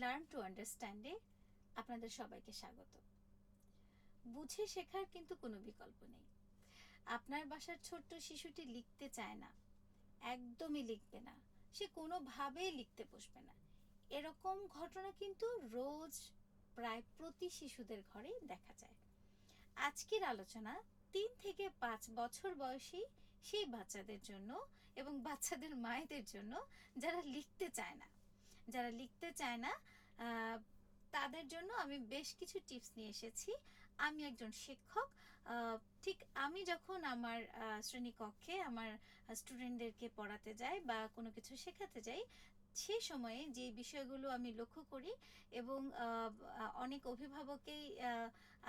Learn to আন্ডারস্ট্যান্ডে আপনাদের সবাইকে স্বাগত। বুঝে শেখার কিন্তু কোনো বিকল্প নেই। আপনার বাসার ছোট্ট শিশুটি লিখতে চায় না, একদমই লিখবে না, সে কোনোভাবেই লিখতে বসবে না, এরকম ঘটনা কিন্তু রোজ প্রায় প্রতি শিশুদের ঘরেই দেখা যায়। আজকের আলোচনা 3 থেকে 5 বছর বয়সী সেই বাচ্চাদের জন্য এবং বাচ্চাদের মায়েদের জন্য যারা লিখতে চায় না। যারা লিখতে চায় না তাদের জন্য আমি বেশ কিছু টিপস নিয়ে এসেছি। আমি একজন শিক্ষক। ঠিক আমি যখন আমার শ্রেণীকক্ষে আমার স্টুডেন্টদেরকে পড়াতে যাই বা কোনো কিছু শেখাতে যাই, সে সময়ে যে বিষয়গুলো আমি লক্ষ্য করি এবং অনেক অভিভাবককেই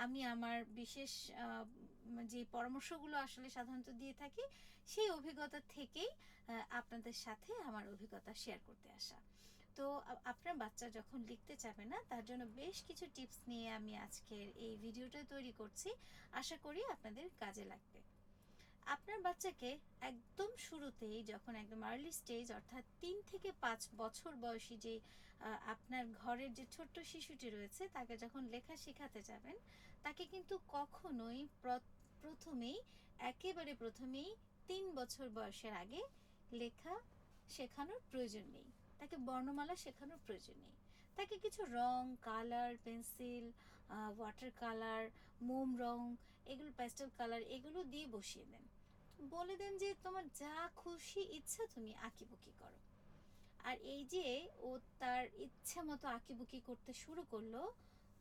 আমি আমার বিশেষ যে পরামর্শগুলো আসলে সাধারণত দিয়ে থাকি, সেই অভিজ্ঞতা থেকেই আপনাদের সাথে আমার অভিজ্ঞতা শেয়ার করতে আসা। তো আপনার বাচ্চা যখন লিখতে চাবে না, তার জন্য বেশ কিছু টিপস নিয়ে আমি আজকের এই ভিডিওটা তৈরি করছি। আশা করি আপনাদের কাজে লাগবে। আপনার বাচ্চাকে একদম শুরুতেই, যখন একদম আর্লি স্টেজ অর্থাৎ 3 থেকে 5 বছর বয়সী যে আপনার ঘরের যে ছোট্ট শিশুটি রয়েছে, তাকে যখন লেখা শেখাতে যাবেন, তাকে কিন্তু কখনোই একেবারে প্রথমেই 3 বছর বয়সের আগে লেখা শেখানোর প্রয়োজন নেই। তাকে বর্ণমালা শেখানোর প্রয়োজন নেই। তাকে কিছু রং, কালার, পেন্সিল, ওয়াটার কালার, মোম রং, এগুলো প্যাস্টেল কালার, এগুলো দিয়ে বসিয়ে দেন। বলে দেন যে তোমার যা খুশি ইচ্ছা তুমি আঁকিবুকি করো। আর এই যে ও তার ইচ্ছা মতো আঁকিবুকি করতে শুরু করলো,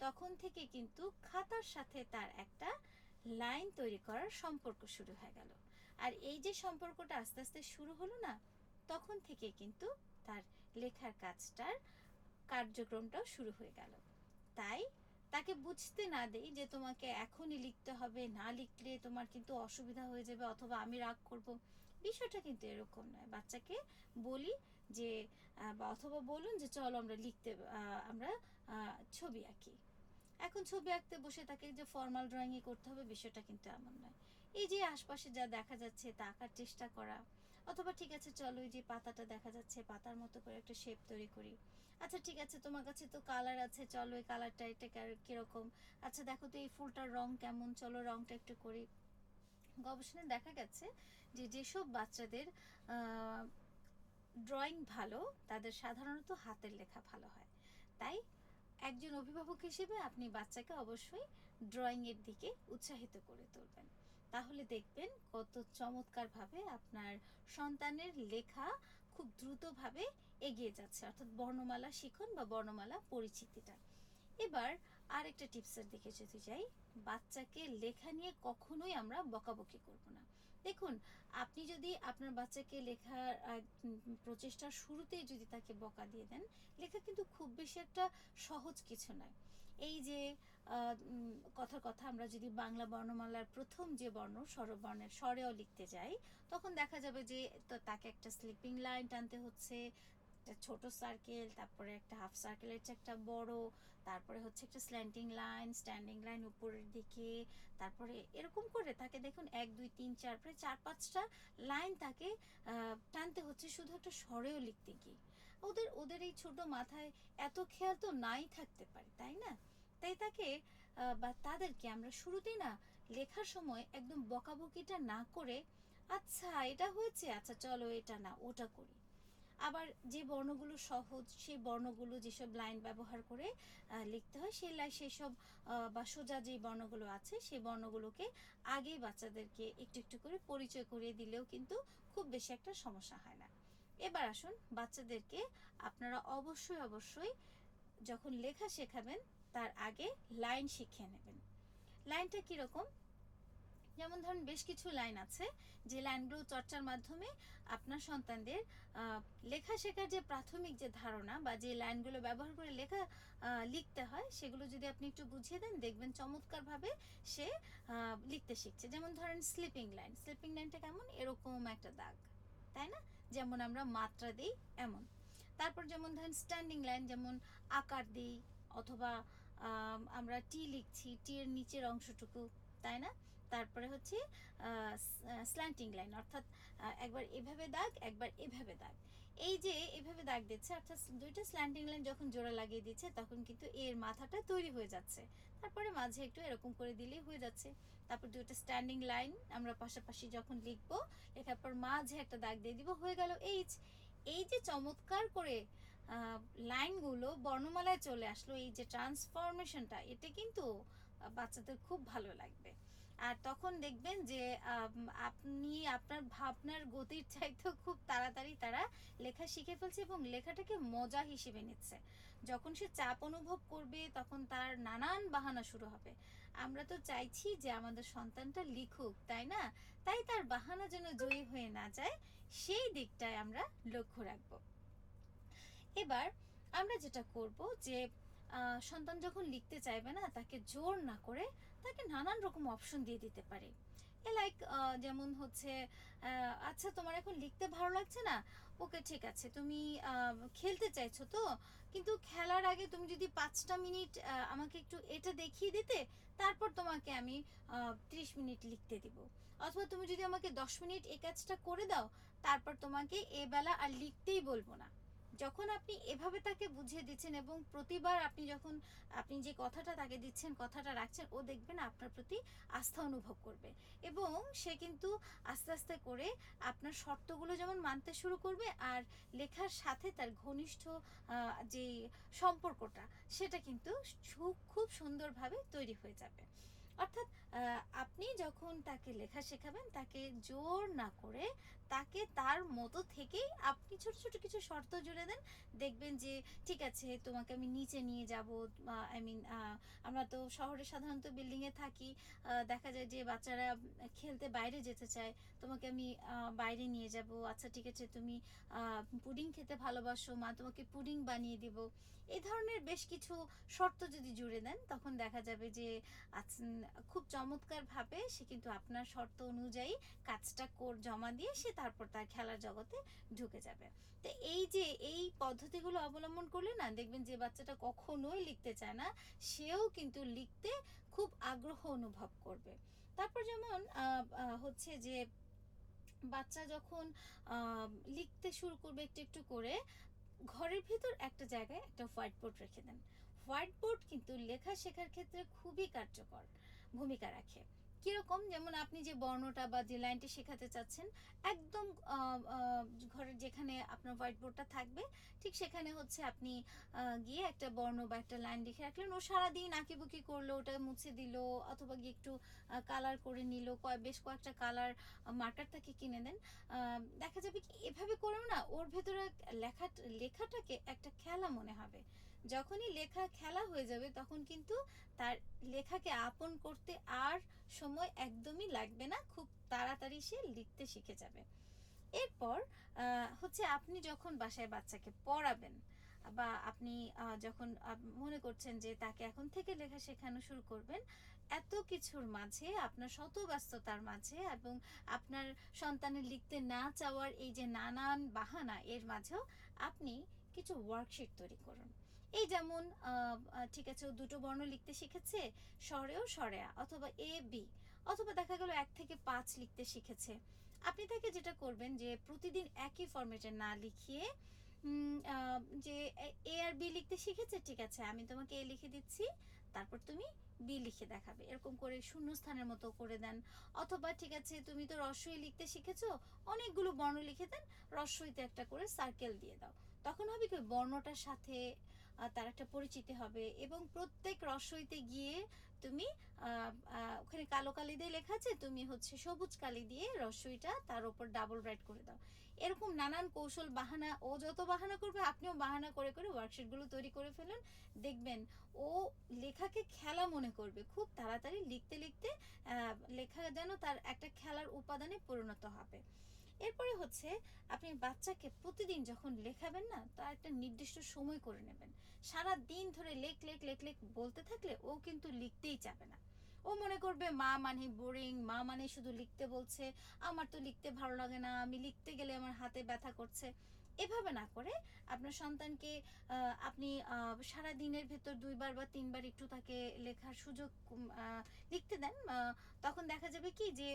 তখন থেকে কিন্তু খাতার সাথে তার একটা লাইন তৈরি করার সম্পর্ক শুরু হয়ে গেল। আর এই যে সম্পর্কটা আস্তে আস্তে শুরু হলো না, তখন থেকে কিন্তু তার লেখার কার্যক্রমটাও শুরু হয়ে গেল। তাই তাকে বুঝতে না দেই যে তোমাকে এখনই লিখতে হবে, না লিখলে তোমার কিন্তু অসুবিধা হয়ে যাবে অথবা আমি রাগ করব। বিষয়টা কিন্তু এরকম নয়। বাচ্চাকে বলি যে বা অথবা বলুন যে চলো আমরা ছবি আঁকি। এখন ছবি আঁকতে বসে তাকে যে ফর্মাল ড্রয়িংই করতে হবে, বিষয়টা কিন্তু এমন নয়। এই যে আশপাশে যা দেখা যাচ্ছে তা আঁকার চেষ্টা করা, অথবা ঠিক আছে চলো এই যে পাতাটা দেখা যাচ্ছে, পাতার মতো করে একটা শেপ তৈরি করি। আচ্ছা ঠিক আছে, তোমার কাছে তো কালার আছে, চলো এই কালারটা এটা কিরকম, আচ্ছা দেখো তো এই ফুলটার রং কেমন, চলো রংটা একটু করি। গবেষণায় দেখা গেছে যে যেসব বাচ্চাদের ড্রয়িং ভালো, তাদের সাধারণত হাতের লেখা ভালো হয়। তাই একজন অভিভাবক হিসেবে আপনি বাচ্চাকে অবশ্যই ড্রয়িংয়ের দিকে উৎসাহিত করে তুলবেন। তাহলে দেখবেন কত চমৎকারভাবে আপনার সন্তানের লেখা খুব দ্রুতভাবে এগিয়ে যাচ্ছে, অর্থাৎ বর্ণমালা শিখন বা বর্ণমালা পরিচিতিটা। এবার আরেকটা টিপসের দিকে যদি যাই, বাচ্চাকে লেখা নিয়ে কখনোই আমরা বকাবকি করব না। দেখুন, আপনি যদি আপনার বাচ্চাকে লেখার প্রচেষ্টার শুরুতেই যদি তাকে বকা দিয়ে দেন, লেখা কিন্তু খুব বেশি একটা সহজ কিছু নয়। এই যে কথার কথা, আমরা যদি বাংলা বর্ণমালার প্রথম যে বর্ণ স্বরবর্ণের স্বরেও লিখতে যাই, তখন দেখা যাবে যে তাকে একটা স্লিপিং লাইন টানতে হচ্ছে, একটা ছোট সার্কেল, তারপরে একটা হাফ সার্কেলের চেয়ে একটা বড়, তারপরে হচ্ছে একটা স্ল্যান্টিং লাইন, স্ট্যান্ডিং লাইন উপরের দিকে, তারপরে এরকম করে তাকে দেখুন 1 2 3 4 প্রায় 4 5টা লাইন তাকে টানতে হচ্ছে শুধু একটা স্বরেও লিখতে গিয়ে। ওদের এই ছোট মাথায় এত খেয়াল তো নাই থাকতে পারে, তাই না? তাই তাকে বা তাদেরকে আমরা শুরুতেই না লেখার সময় একদম বকাবকিটা না করে, আচ্ছা এটা হয়েছে, আচ্ছা চলো এটা না ওটা করি। আবার যে বর্ণগুলো সহজ, সেই বর্ণগুলো যেসব লাইন ব্যবহার করে লিখতে হয়, সেসব বা সোজা যে বর্ণগুলো আছে, সেই বর্ণগুলোকে আগেই বাচ্চাদেরকে একটু একটু করে পরিচয় করিয়ে দিলেও কিন্তু খুব বেশি একটা সমস্যা হয় না। এবার আসুন, বাচ্চাদেরকে আপনারা অবশ্যই অবশ্যই যখন লেখা শেখাবেন, তার আগে লাইন শিখিয়ে নেবেন। লাইনটা কীরকম? যেমন ধরুন, বেশ কিছু লাইন আছে যে লাইনগুলো চর্চার মাধ্যমে আপনার সন্তানদের লেখা শেখার যে প্রাথমিক যে ধারণা বা যে লাইনগুলো ব্যবহার করে লিখতে হয়, সেগুলো যদি আপনি একটু বুঝিয়ে দেন, দেখবেন চমৎকারভাবে সে লিখতে শিখছে। যেমন ধরেন স্লিপিং লাইনটা কেমন? এরকম একটা দাগ, তাই না? যেমন আমরা মাত্রা দিই এমন। তারপর যেমন ধরেন স্ট্যান্ডিং লাইন, যেমন আকার দিই, অথবা আমরা টি লিখছি, টি এর নিচের অংশটুকু, তাই না? তারপরে হচ্ছে স্ল্যান্টিং লাইন, অর্থাৎ একবার এভাবে দাগ, একবার এভাবে দাগ। এই যে এভাবে দাগ দিচ্ছে, অর্থাৎ দুইটা স্ল্যান্ডিং লাইন যখন জোড়া লাগিয়ে দিচ্ছে তখন কিন্তু এর মাথাটা তৈরি হয়ে যাচ্ছে। তারপরে মাঝে একটু এরকম করে দিলেই হয়ে যাচ্ছে। তারপর দুইটা স্ট্যান্ডিং লাইন আমরা পাশাপাশি যখন লিখবো, লেখার পর মাঝে একটা দাগ দিয়ে দিব, হয়ে গেল এইচ। এই যে চমৎকার করে লাইনগুলো বর্ণমালায় চলে আসলো, এই যে ট্রান্সফরমেশনটা, এটা কিন্তু বাচ্চাদের খুব ভালো লাগবে। আর তখন দেখবেন যে আপনি আপনার ভাবনার গতির চাইতেও খুব তাড়াতাড়ি তারা লেখা শিখে ফেলছে এবং লেখাটাকে মজা হিসেবে নিচ্ছে। যখন সে চাপ অনুভব করবে তখন তার নানান বাহানা শুরু হবে। আমরা তো চাইছি যে আমাদের সন্তানটা লিখুক, তাই না? তাই তার বাহানা যেন জয়ী হয়ে না যায়, সেই দিকটায় আমরা লক্ষ্য রাখবো। এবার আমরা যেটা করব যে সন্তান যখন লিখতে চাইবে না, তাকে জোর না করে তাকে নানান রকম অপশন দিয়ে দিতে পারি। লাইক যেমন হচ্ছে আচ্ছা তোমার এখন লিখতে ভালো লাগছে না, ওকে ঠিক আছে, তুমি খেলতে চাইছো তো, কিন্তু খেলার আগে তুমি যদি 5টা মিনিট আমাকে একটু এটা দেখিয়ে দিতে, তারপর তোমাকে আমি 30 মিনিট লিখতে দিব। অথবা তুমি যদি আমাকে 10 মিনিট এই কাজটা করে দাও, তারপর তোমাকে এবেলা আর লিখতেই বলবো না। যখন আপনি এভাবে তাকে বুঝিয়ে দিচ্ছেন এবং প্রতিবার আপনি যখন আপনি যে কথাটা তাকে দিচ্ছেন কথাটা রাখছেন, ও দেখবেন আপনার প্রতি আস্থা অনুভব করবে এবং সে কিন্তু আস্তে আস্তে করে আপনার শর্তগুলো যেমন মানতে শুরু করবে, আর লেখার সাথে তার ঘনিষ্ঠ যে সম্পর্কটা, সেটা কিন্তু খুব সুন্দরভাবে তৈরি হয়ে যাবে। অর্থাৎ আপনি যখন তাকে লেখা শেখাবেন, তাকে জোর না করে তাকে তার মতো থেকেই আপনি ছোট ছোট কিছু শর্ত জুড়ে দেন। দেখবেন যে ঠিক আছে, তোমাকে আমি নিচে নিয়ে যাব, আই মিন আমরা তো শহরে সাধারণত বিল্ডিংয়ে থাকি, দেখা যায় যে বাচ্চারা খেলতে বাইরে যেতে চায়, তোমাকে আমি বাইরে নিয়ে যাব, আচ্ছা ঠিক আছে তুমি পুডিং খেতে ভালোবাসো, মা তোমাকে পুডিং বানিয়ে দিব। এই ধরনের বেশ কিছু শর্ত যদি জুড়ে দেন, তখন দেখা যাবে যে খুব চমৎকারভাবে সে কিন্তু আপনার শর্ত অনুযায়ী কাজটা জমা দিয়ে সে তারপর তার খেলার জগতে ঢুকে যাবে। তো এই যে এই পদ্ধতিগুলো অবলম্বন করলে না, দেখবেন যে বাচ্চাটা কখনোই লিখতে চায় না, সেও কিন্তু লিখতে খুব আগ্রহ অনুভব করবে। তারপর যেমন হচ্ছে যে বাচ্চা যখন লিখতে শুরু করবে একটু একটু করে, ঘরের ভিতর একটা জায়গায় একটা হোয়াইট বোর্ড রেখে দেন। হোয়াইট বোর্ড কিন্তু লেখা শেখার ক্ষেত্রে খুবই কার্যকর ভূমিকা রাখে। কিরকম, যেমন আপনি যে বর্ণটা বা যে লাইনটি শেখাতে চাচ্ছেন, একদম ঘরের যেখানে আপনার হোয়াইট বোর্ডটা থাকবে, ঠিক সেখানে হচ্ছে আপনি গিয়ে একটা বর্ণ বা একটা লাইন লিখে রাখলেন। ও সারাদিন আঁকিবুকি করলো, ওটা মুছে দিল, অথবা গিয়ে একটু কালার করে নিল, বেশ কয়েকটা কালার মার্কার তাকে কিনে দেন। দেখা যাবে কি এভাবে করেও না ওর ভেতরে লেখাটাকে একটা খেলা মনে হবে। যখনই লেখা খেলা হয়ে যাবে, তখন কিন্তু তার লেখাকে আপন করতে আর সময় একদমই লাগবে না, খুব তাড়াতাড়ি সে লিখতে শিখে যাবে। এরপর হচ্ছে আপনি যখন বাসায় বাচ্চাকে পড়াবেন, বা আপনি যখন মনে করছেন যে তাকে এখন থেকে লেখা শেখানো শুরু করবেন, এত কিছুর মাঝে, আপনার শত ব্যস্ততার মাঝে এবং আপনার সন্তানের লিখতে না চাওয়ার এই যে নানান বাহানা, এর মাঝেও আপনি কিছু ওয়ার্কশিট তৈরি করুন। এই যেমন ঠিক আছে, ও দুটো বর্ণ লিখতে শিখেছে, স্বরেও স্বরেয়া, অথবা এ বি, অথবা দেখা গেল 1 থেকে 5 লিখতে শিখেছে। আপনি তাকে যেটা করবেন যে প্রতিদিন একই ফরম্যাটে না লিখিয়ে যে এ আর বি লিখতে শিখেছে, ঠিক আছে আমি তোমাকে এ লিখে দিচ্ছি, তারপর তুমি বি লিখে দেখাবে, এরকম করে শূন্যস্থানের মতো করে দেন। অথবা ঠিক আছে তুমি তো রস্বই লিখতে শিখেছো, অনেকগুলো বর্ণ লিখে দেন, রস্বইতে একটা করে সার্কেল দিয়ে দাও। তখন হবে কি, বর্ণটার সাথে তার একটা পরিচিতি হবে, এবং প্রত্যেক রস্বইতে গিয়ে তুমি ওখানে কালো কালি দিয়ে লেখা আছে, তুমি হচ্ছে সবুজ কালি দিয়ে রস্বইটা তার উপর ডাবল রাইট করে দাও। এরকম নানান কৌশল বাহানা, ও যত বাহানা করবে আপনিও বাহানা করে করে ওয়ার্কশিটগুলো তৈরি করে ফেলুন। দেখবেন ও লেখাকে খেলা মনে করবে, খুব তাড়াতাড়ি লিখতে লিখতে লেখা যেন তার একটা খেলার উপাদানে পরিণত হবে। এরপরে হচ্ছে আপনি বাচ্চাকে প্রতিদিন যখন লেখাবেন না, তার একটা নির্দিষ্ট সময় করে নেবেন। সারা দিন ধরে লেখ লেখ লেখ লেখ বলতে থাকলে ও কিন্তু লিখতেই চাবে না। ও মনে করবে মা মানে বোরিং, মা মানে শুধু লিখতে বলছে, আমার তো লিখতে ভালো লাগে না, আমি লিখতে গেলে আমার হাতে ব্যথা করছে। এভাবে না করে আপনার সন্তানকে আপনি সারা দিনের ভেতর 2বার বা 3বার একটু তাকে লেখার সুযোগ লিখতে দেন। তখন দেখা যাবে কি যে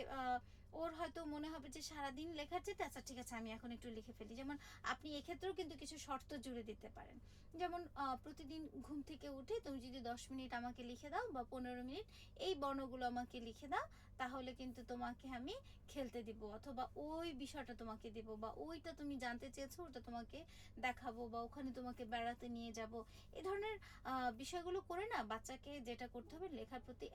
ওর হয়তো মনে হবে যে সারাদিন লেখার চেয়ে আচ্ছা ঠিক আছে আমি এখন একটু লিখে ফেলি। যেমন আপনি এক্ষেত্রেও কিন্তু কিছু শর্ত জুড়ে দিতে পারেন। যেমন প্রতিদিন ঘুম থেকে উঠে তুমি যদি 10 মিনিট আমাকে লিখে দাও বা 15 মিনিট এই বর্ণগুলো আমাকে লিখে দাও, তাহলে কিন্তু তোমাকে আমি খেলতে দিব, অথবা ওই বিষয়টা তোমাকে দিব, বা ওইটা তুমি জানতে চেয়েছো ওটা তোমাকে দেখাবো, বা ওখানে তোমাকে বেড়াতে নিয়ে যাব। এই ধরনের বিষয়গুলো করে না বাচ্চাকে যেটা করতে হবে, লেখার প্রতি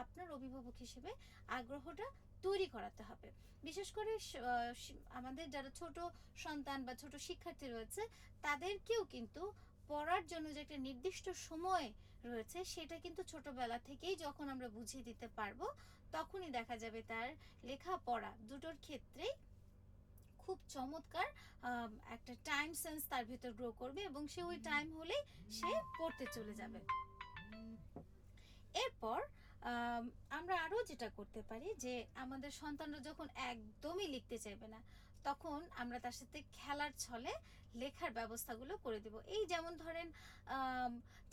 আপনার অভিভাবক হিসেবে আগ্রহটা তৈরি করাতে হবে। বিশেষ করে আমাদের যারা ছোট সন্তান বা ছোট শিক্ষার্থী রয়েছে তাদেরকেও কিন্তু পড়ার জন্য যে একটা নির্দিষ্ট সময় রয়েছে সেটা কিন্তু ছোটবেলা থেকেই যখন আমরা বুঝিয়ে দিতে পারবো, তখনই দেখা যাবে তার লেখাপড়া দুটোর ক্ষেত্রেই খুব চমৎকার একটা টাইম সেন্স তার ভিতর গ্রো করবে, এবং সে ওই টাইম হলেই সে পড়তে চলে যাবে। এরপর আমরা আরও যেটা করতে পারি যে আমাদের সন্তানরা যখন একদমই লিখতে চাইবে না, তখন আমরা তার সাথে খেলার ছলে লেখার ব্যবস্থাগুলো করে দেব। এই যেমন ধরেন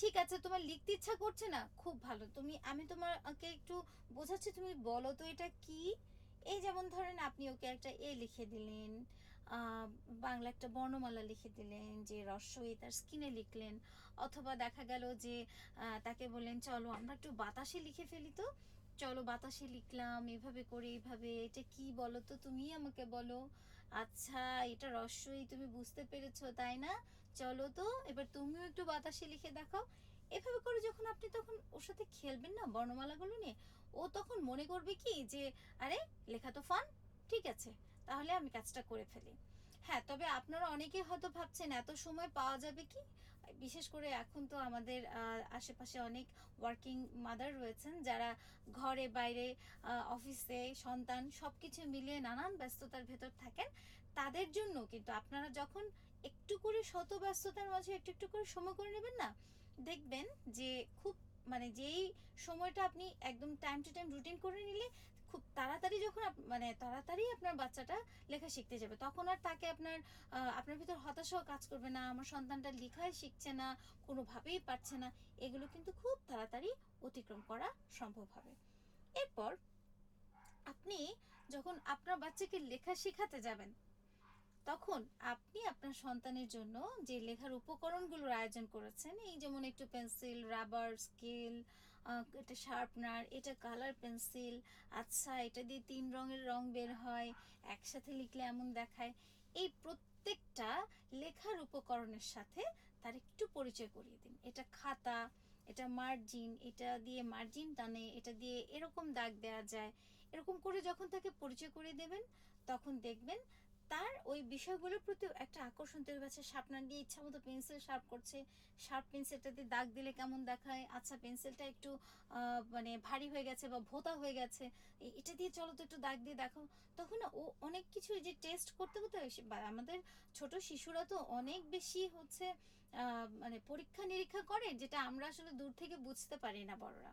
ঠিক আছে তোমার লিখতে ইচ্ছা করছে না, খুব ভালো, আমি তোমাকে একটু বোঝাচ্ছি, তুমি বলো তো এটা কি। এই যেমন ধরেন আপনি ওকে একটা এ লিখে দিলেন, বাংলা একটা বর্ণমালা লিখে দিলেন, যে রস্বই তার স্কিনে লিখলেন, অথবা দেখা গেল যে তাকে বললেন চলো আমরা একটু বাতাসে লিখে ফেলি, তো চলো বাতাসে লিখলাম, এভাবে করে এইভাবে, এটা কি বলো তো তুমি আমাকে বলো, আচ্ছা এটা রস্বই তুমি বুঝতে পেরেছো তাই না, চলো তো এবার তুমিও একটু বাতাসে লিখে দেখাও। এভাবে করে যখন আপনি তখন ওর সাথে খেলবেন না বর্ণমালাগুলো নিয়ে, ও তখন মনে করবে কি যে আরে লেখা তো ফান, ঠিক আছে তাহলে আমি কাজটা করে ফেলি। হ্যাঁ, তবে আপনারা অনেকেই হয়তো ভাবছেন এত সময় পাওয়া যাবে কি, বিশেষ করে এখন তো আমাদের আশেপাশে অনেক ওয়ার্কিং মাদার রয়েছেন যারা ঘরে বাইরে অফিসে সন্তান সব কিছু মিলিয়ে নানান ব্যস্ততার ভেতর থাকেন। তাদের জন্য কিন্তু আপনারা যখন একটু করে শত ব্যস্ততার মাঝে একটু একটু করে সময় করে নেবেন না, দেখবেন যে খুব মানে যেই সময়টা আপনি একদম টাইম টু টাইম রুটিন করে নিলে খুব তাড়াতাড়ি যখন মানে তাড়াতাড়ি আপনার বাচ্চাটা লেখা শিখতে যাবে, তখন আর তাকে আপনার ভিতর হতাশাও কাজ করবে না, আমার সন্তানটা লেখাই শিখছে না, কোনোভাবেই পারছে না। এগুলো কিন্তু খুব তাড়াতাড়ি অতিক্রম করা সম্ভব হবে। এরপর আপনি যখন আপনার বাচ্চাকে লেখা শেখাতে যাবেন, তখন আপনি আপনার সন্তানের জন্য যে লেখার উপকরণগুলোর আয়োজন করেছেন, এই যেমন একটু পেন্সিল, রাবার, স্কেল, এটা শার্পনার, এটা কালার পেন্সিল, আচ্ছা এটা দিয়ে 3 রঙের রং বের হয়, একসাথে লিখলে এমন দেখায়, এই প্রত্যেকটা লেখার উপকরণের সাথে তার একটু পরিচয় করিয়ে দিন। এটা খাতা, এটা মার্জিন, এটা দিয়ে মার্জিন টানে, এটা দিয়ে এরকম দাগ দেওয়া যায়, এরকম করে যখন তাকে পরিচয় করিয়ে দেবেন, তখন দেখবেন তার ওই বিষয়গুলোর প্রতি একটা আকর্ষণ তৈরি হচ্ছে। শার্পনার দিয়ে ইচ্ছা মতো পেন্সিল শার্প করছে, শার্প পেন্সিলটা দিয়ে দাগ দিলে কেমন দেখায়, আচ্ছা পেন্সিলটা একটু মানে ভারী হয়ে গেছে বা ভোঁতা হয়ে গেছে, এটা দিয়ে চলো তো একটু দাগ দিয়ে দেখো। তখন না ও অনেক কিছু এই যে টেস্ট করতে করতে আমাদের ছোট শিশুরা তো অনেক বেশি হচ্ছে মানে পরীক্ষা নিরীক্ষা করে, যেটা আমরা আসলে দূর থেকে বুঝতে পারি না বড়রা।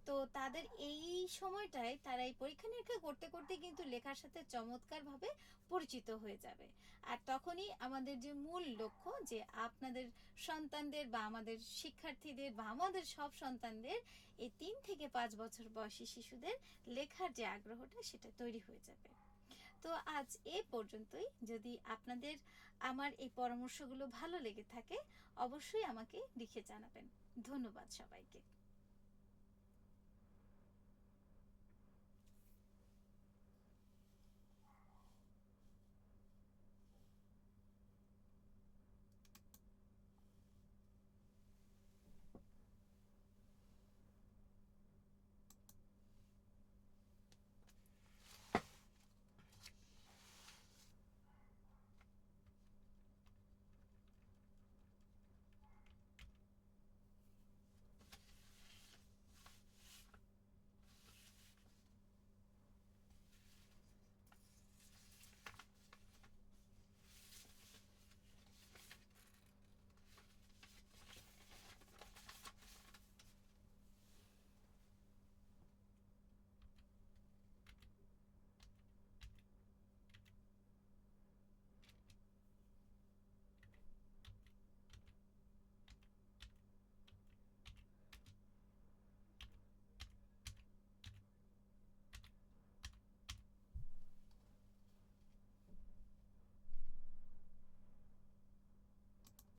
তো তাদের এই সময়টায় তারা এই পরীক্ষা নিরীক্ষা করতে করতে কিন্তু লেখার সাথে চমৎকারভাবে পরিচিত হয়ে যাবে। আর তখনই আমাদের যে মূল লক্ষ্য, যে আপনাদের সন্তানদের বা আমাদের শিক্ষার্থীদের বা আমাদের সব সন্তানদের এই 3 থেকে 5 বছর বয়সী শিশুদের লেখার যে আগ্রহটা সেটা তৈরি হয়ে যাবে। তো আজ এ পর্যন্তই। যদি আপনাদের আমার এই পরামর্শগুলো ভালো লেগে থাকে, অবশ্যই আমাকে লিখে জানাবেন। ধন্যবাদ সবাইকে।